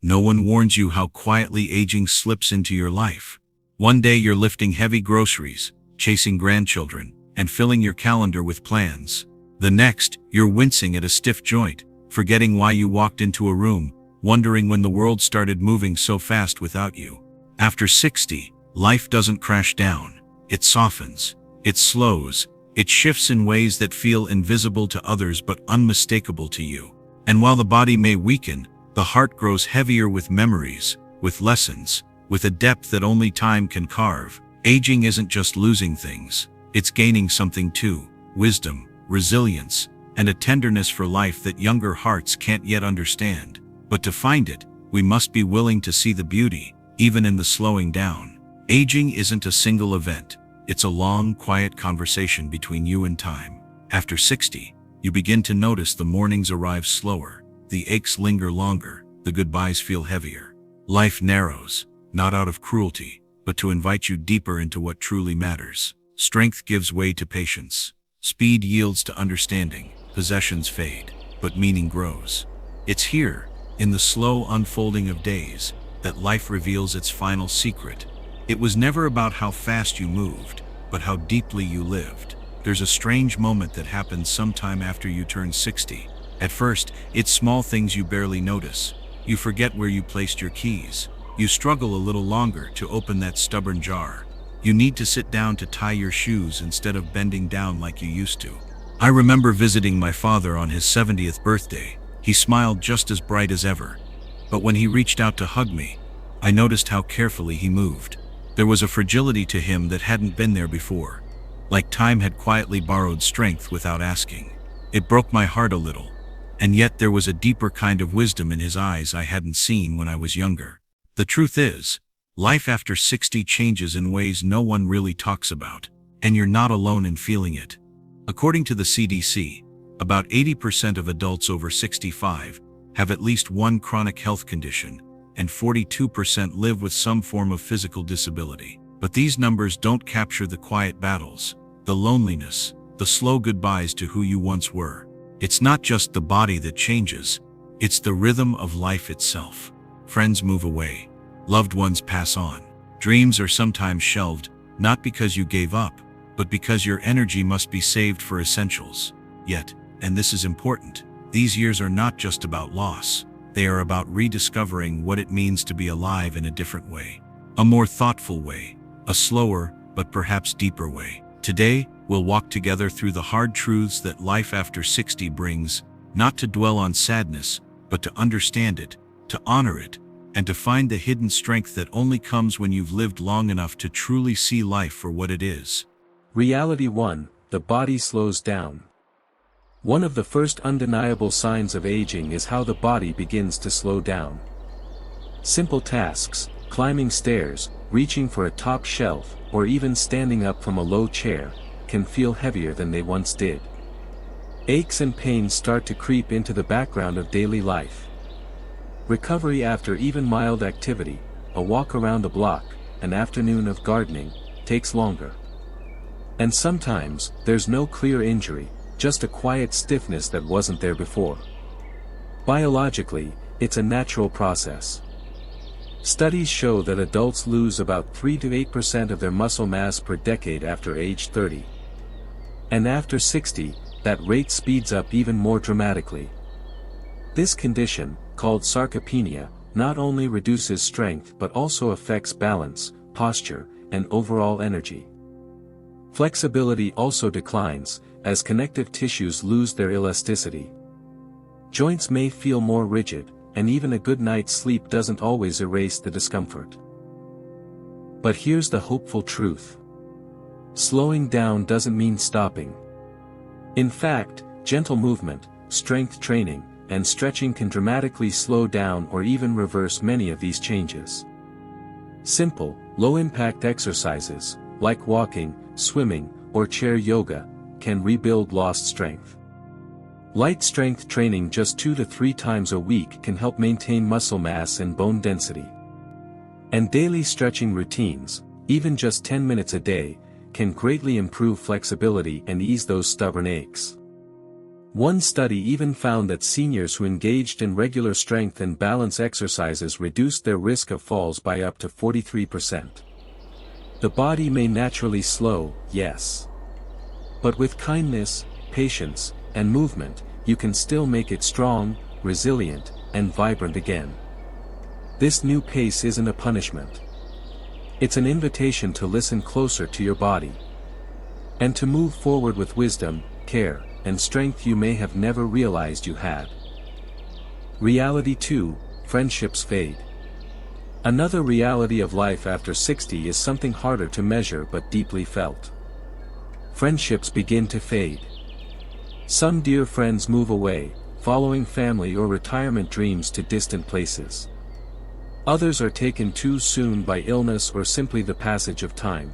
No one warns you how quietly aging slips into your life. One day you're lifting heavy groceries, chasing grandchildren, and filling your calendar with plans. The next, you're wincing at a stiff joint, forgetting why you walked into a room, wondering when the world started moving so fast without you. After 60, life doesn't crash down. It softens. It slows. It shifts in ways that feel invisible to others but unmistakable to you. And while the body may weaken, the heart grows heavier with memories, with lessons, with a depth that only time can carve. Aging isn't just losing things. It's gaining something too: wisdom, resilience, and a tenderness for life that younger hearts can't yet understand. But to find it, we must be willing to see the beauty, even in the slowing down. Aging isn't a single event. It's a long, quiet conversation between you and time. After 60, you begin to notice the mornings arrive slower, the aches linger longer, the goodbyes feel heavier. Life narrows, not out of cruelty, but to invite you deeper into what truly matters. Strength gives way to patience. Speed yields to understanding. Possessions fade, but meaning grows. It's here, in the slow unfolding of days, that life reveals its final secret. It was never about how fast you moved, but how deeply you lived. There's a strange moment that happens sometime after you turn 60. At first, it's small things you barely notice. You forget where you placed your keys. You struggle a little longer to open that stubborn jar. You need to sit down to tie your shoes instead of bending down like you used to. I remember visiting my father on his 70th birthday. He smiled just as bright as ever. But when he reached out to hug me, I noticed how carefully he moved. There was a fragility to him that hadn't been there before, like time had quietly borrowed strength without asking. It broke my heart a little, and yet there was a deeper kind of wisdom in his eyes I hadn't seen when I was younger. The truth is, life after 60 changes in ways no one really talks about, and you're not alone in feeling it. According to the CDC, about 80% of adults over 65 have at least one chronic health condition, and 42% live with some form of physical disability. But these numbers don't capture the quiet battles, the loneliness, the slow goodbyes to who you once were. It's not just the body that changes, it's the rhythm of life itself. Friends move away, loved ones pass on, dreams are sometimes shelved, not because you gave up, but because your energy must be saved for essentials. Yet, and this is important, these years are not just about loss. They are about rediscovering what it means to be alive in a different way. A more thoughtful way, a slower, but perhaps deeper way. Today, we'll walk together through the hard truths that life after 60 brings, not to dwell on sadness, but to understand it, to honor it, and to find the hidden strength that only comes when you've lived long enough to truly see life for what it is. Reality 1: the body slows down. One of the first undeniable signs of aging is how the body begins to slow down. Simple tasks, climbing stairs, reaching for a top shelf, or even standing up from a low chair, can feel heavier than they once did. Aches and pains start to creep into the background of daily life. Recovery after even mild activity, a walk around the block, an afternoon of gardening, takes longer. And sometimes, there's no clear injury, just a quiet stiffness that wasn't there before. Biologically, it's a natural process. Studies show that adults lose about 3 to 8% of their muscle mass per decade after age 30. And after 60, that rate speeds up even more dramatically. This condition, called sarcopenia, not only reduces strength but also affects balance, posture, and overall energy. Flexibility also declines, as connective tissues lose their elasticity. Joints may feel more rigid, and even a good night's sleep doesn't always erase the discomfort. But here's the hopeful truth. Slowing down doesn't mean stopping. In fact, gentle movement, strength training, and stretching can dramatically slow down or even reverse many of these changes. Simple, low-impact exercises, like walking, swimming, or chair yoga, can rebuild lost strength. Light strength training just 2 to 3 times a week can help maintain muscle mass and bone density. And daily stretching routines, even just 10 minutes a day, can greatly improve flexibility and ease those stubborn aches. One study even found that seniors who engaged in regular strength and balance exercises reduced their risk of falls by up to 43%. The body may naturally slow, yes. But with kindness, patience, and movement, you can still make it strong, resilient, and vibrant again. This new pace isn't a punishment. It's an invitation to listen closer to your body. And to move forward with wisdom, care, and strength you may have never realized you had. Reality 2, friendships fade. Another reality of life after 60 is something harder to measure but deeply felt. Friendships begin to fade. Some dear friends move away, following family or retirement dreams to distant places. Others are taken too soon by illness or simply the passage of time.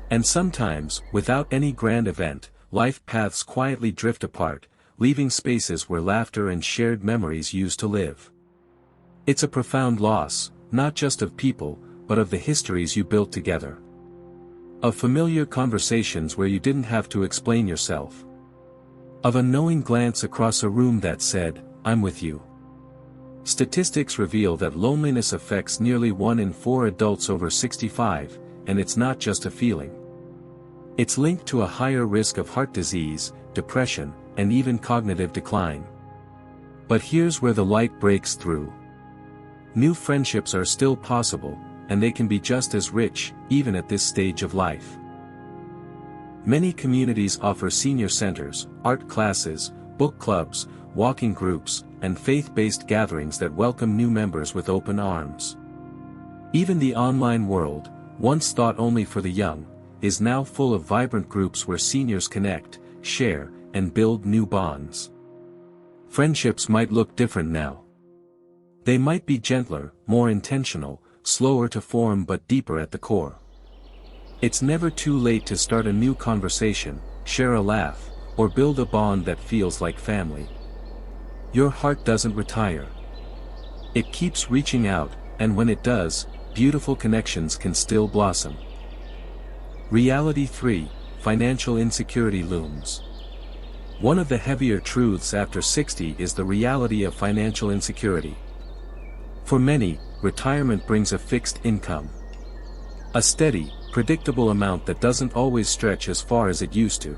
And sometimes, without any grand event, life paths quietly drift apart, leaving spaces where laughter and shared memories used to live. It's a profound loss, not just of people, but of the histories you built together. Of familiar conversations where you didn't have to explain yourself. Of a knowing glance across a room that said, "I'm with you." Statistics reveal that loneliness affects nearly 1 in 4 adults over 65, and it's not just a feeling. It's linked to a higher risk of heart disease, depression, and even cognitive decline. But here's where the light breaks through. New friendships are still possible, and they can be just as rich, even at this stage of life. Many communities offer senior centers, art classes, book clubs, walking groups, and faith-based gatherings that welcome new members with open arms. Even the online world, once thought only for the young, is now full of vibrant groups where seniors connect, share, and build new bonds. Friendships might look different now. They might be gentler, more intentional, slower to form but deeper at the core. It's never too late to start a new conversation, share a laugh, or build a bond that feels like family. Your heart doesn't retire. It keeps reaching out, and when it does, beautiful connections can still blossom. Reality 3, financial insecurity looms. One of the heavier truths after 60 is the reality of financial insecurity. For many, retirement brings a fixed income. A steady, predictable amount that doesn't always stretch as far as it used to.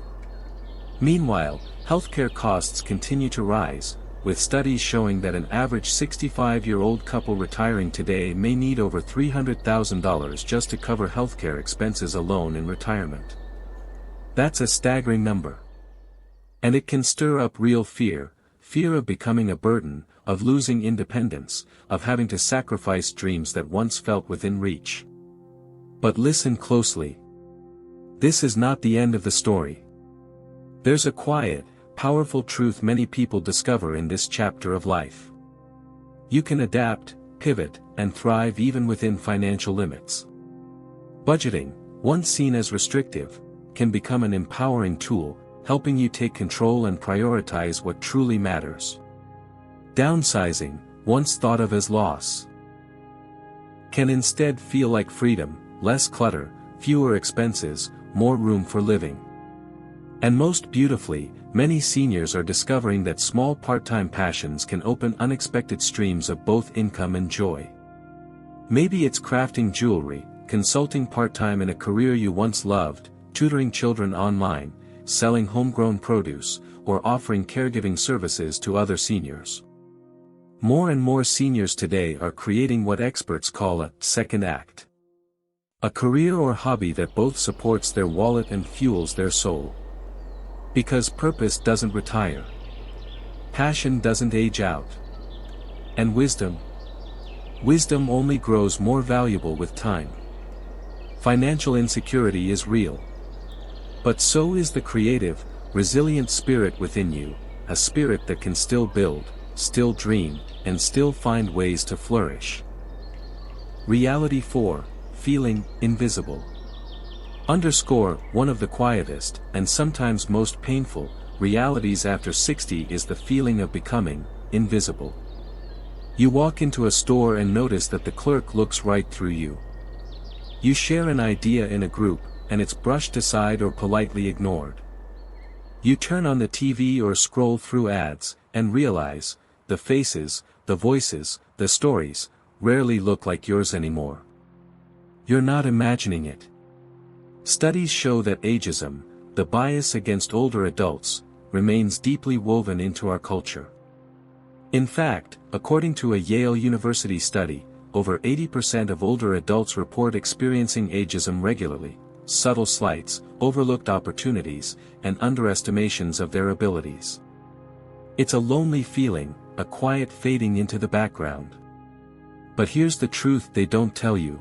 Meanwhile, healthcare costs continue to rise, with studies showing that an average 65-year-old couple retiring today may need over $300,000 just to cover healthcare expenses alone in retirement. That's a staggering number. And it can stir up real fear, fear of becoming a burden, of losing independence, of having to sacrifice dreams that once felt within reach. But listen closely. This is not the end of the story. There's a quiet, powerful truth many people discover in this chapter of life. You can adapt, pivot, and thrive even within financial limits. Budgeting, once seen as restrictive, can become an empowering tool, helping you take control and prioritize what truly matters. Downsizing, once thought of as loss, can instead feel like freedom, less clutter, fewer expenses, more room for living. And most beautifully, many seniors are discovering that small part-time passions can open unexpected streams of both income and joy. Maybe it's crafting jewelry, consulting part-time in a career you once loved, tutoring children online, selling homegrown produce, or offering caregiving services to other seniors. More and more seniors today are creating what experts call a second act. A career or hobby that both supports their wallet and fuels their soul. Because purpose doesn't retire. Passion doesn't age out. And wisdom only grows more valuable with time. Financial insecurity is real. But so is the creative, resilient spirit within you, a spirit that can still build, still dream, and still find ways to flourish. Reality 4, feeling invisible. One of the quietest, and sometimes most painful, realities after 60 is the feeling of becoming invisible. You walk into a store and notice that the clerk looks right through you. You share an idea in a group, and it's brushed aside or politely ignored. You turn on the TV or scroll through ads, and realize, the faces, the voices, the stories, rarely look like yours anymore. You're not imagining it. Studies show that ageism, the bias against older adults, remains deeply woven into our culture. In fact, according to a Yale University study, over 80% of older adults report experiencing ageism regularly, subtle slights, overlooked opportunities, and underestimations of their abilities. It's a lonely feeling, a quiet fading into the background. But here's the truth they don't tell you.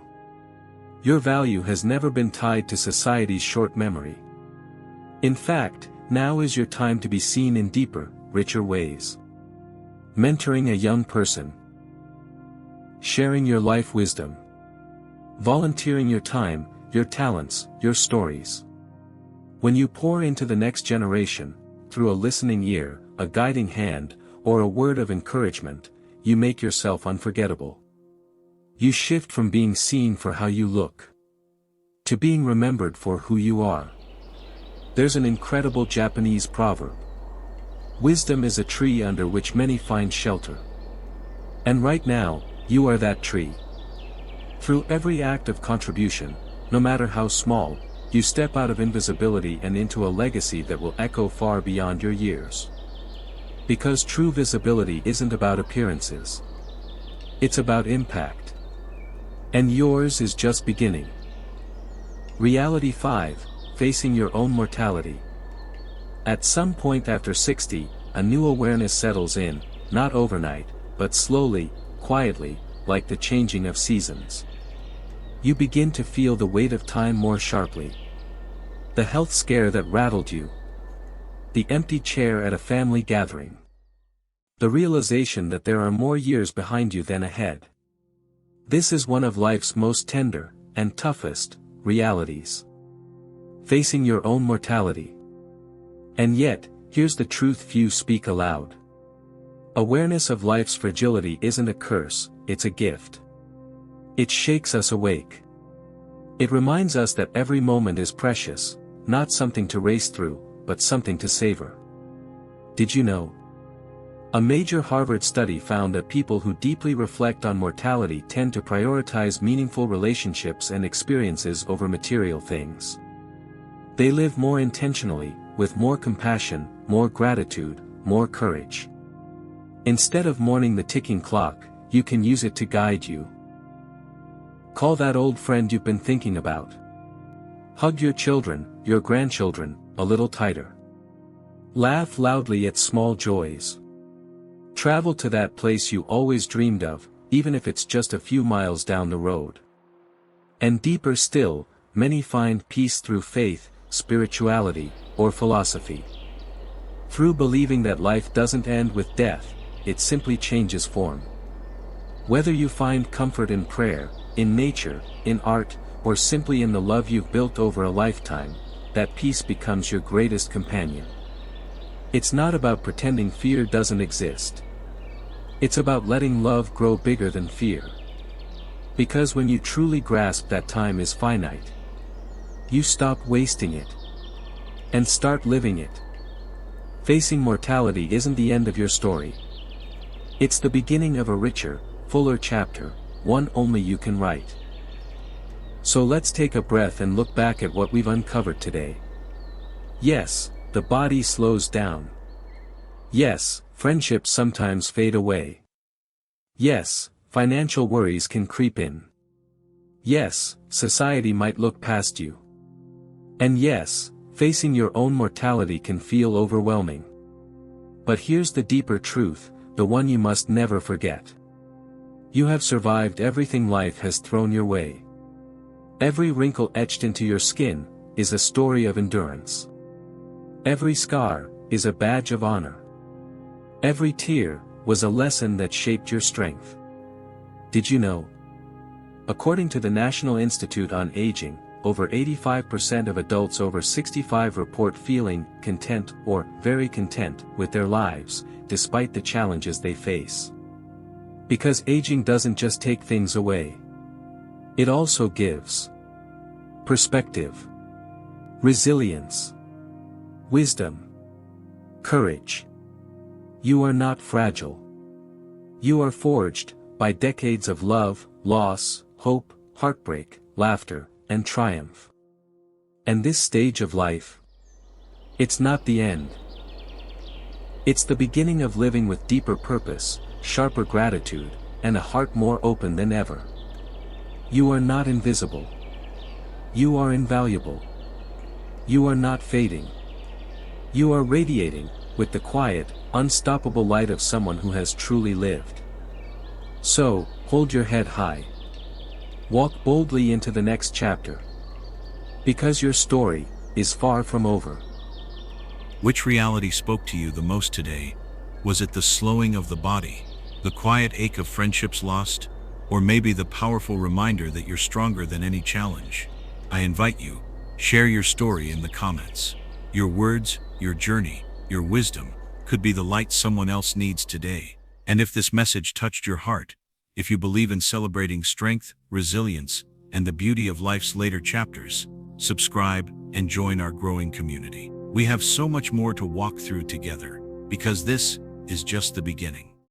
Your value has never been tied to society's short memory. In fact, now is your time to be seen in deeper, richer ways. Mentoring a young person. Sharing your life wisdom. Volunteering your time, your talents, your stories. When you pour into the next generation, through a listening ear, a guiding hand, or a word of encouragement, you make yourself unforgettable. You shift from being seen for how you look to being remembered for who you are. There's an incredible Japanese proverb. Wisdom is a tree under which many find shelter. And right now, you are that tree. Through every act of contribution, no matter how small, you step out of invisibility and into a legacy that will echo far beyond your years. Because true visibility isn't about appearances. It's about impact. And yours is just beginning. Reality 5, facing your own mortality. At some point after 60, a new awareness settles in, not overnight, but slowly, quietly, like the changing of seasons. You begin to feel the weight of time more sharply. The health scare that rattled you. The empty chair at a family gathering. The realization that there are more years behind you than ahead. This is one of life's most tender, and toughest, realities. Facing your own mortality. And yet, here's the truth few speak aloud. Awareness of life's fragility isn't a curse, it's a gift. It shakes us awake. It reminds us that every moment is precious, not something to race through, but something to savor. Did you know? A major Harvard study found that people who deeply reflect on mortality tend to prioritize meaningful relationships and experiences over material things. They live more intentionally, with more compassion, more gratitude, more courage. Instead of mourning the ticking clock, you can use it to guide you. Call that old friend you've been thinking about. Hug your children, your grandchildren, a little tighter. Laugh loudly at small joys. Travel to that place you always dreamed of, even if it's just a few miles down the road. And deeper still, many find peace through faith, spirituality, or philosophy. Through believing that life doesn't end with death, it simply changes form. Whether you find comfort in prayer, in nature, in art, or simply in the love you've built over a lifetime, that peace becomes your greatest companion. It's not about pretending fear doesn't exist. It's about letting love grow bigger than fear. Because when you truly grasp that time is finite, you stop wasting it. And start living it. Facing mortality isn't the end of your story. It's the beginning of a richer, fuller chapter, one only you can write. So let's take a breath and look back at what we've uncovered today. Yes, the body slows down. Yes, friendships sometimes fade away. Yes, financial worries can creep in. Yes, society might look past you. And yes, facing your own mortality can feel overwhelming. But here's the deeper truth, the one you must never forget. You have survived everything life has thrown your way. Every wrinkle etched into your skin is a story of endurance. Every scar is a badge of honor. Every tear was a lesson that shaped your strength. Did you know? According to the National Institute on Aging, over 85% of adults over 65 report feeling content or very content with their lives, despite the challenges they face. Because aging doesn't just take things away. It also gives perspective, resilience, wisdom. Courage. You are not fragile. You are forged by decades of love, loss, hope, heartbreak, laughter, and triumph. And this stage of life, it's not the end. It's the beginning of living with deeper purpose, sharper gratitude, and a heart more open than ever. You are not invisible. You are invaluable. You are not fading. You are radiating, with the quiet, unstoppable light of someone who has truly lived. So, hold your head high. Walk boldly into the next chapter. Because your story is far from over. Which reality spoke to you the most today? Was it the slowing of the body, the quiet ache of friendships lost, or maybe the powerful reminder that you're stronger than any challenge? I invite you, share your story in the comments. Your words, your journey, your wisdom could be the light someone else needs today. And if this message touched your heart, if you believe in celebrating strength, resilience, and the beauty of life's later chapters, subscribe and join our growing community. We have so much more to walk through together, because this is just the beginning.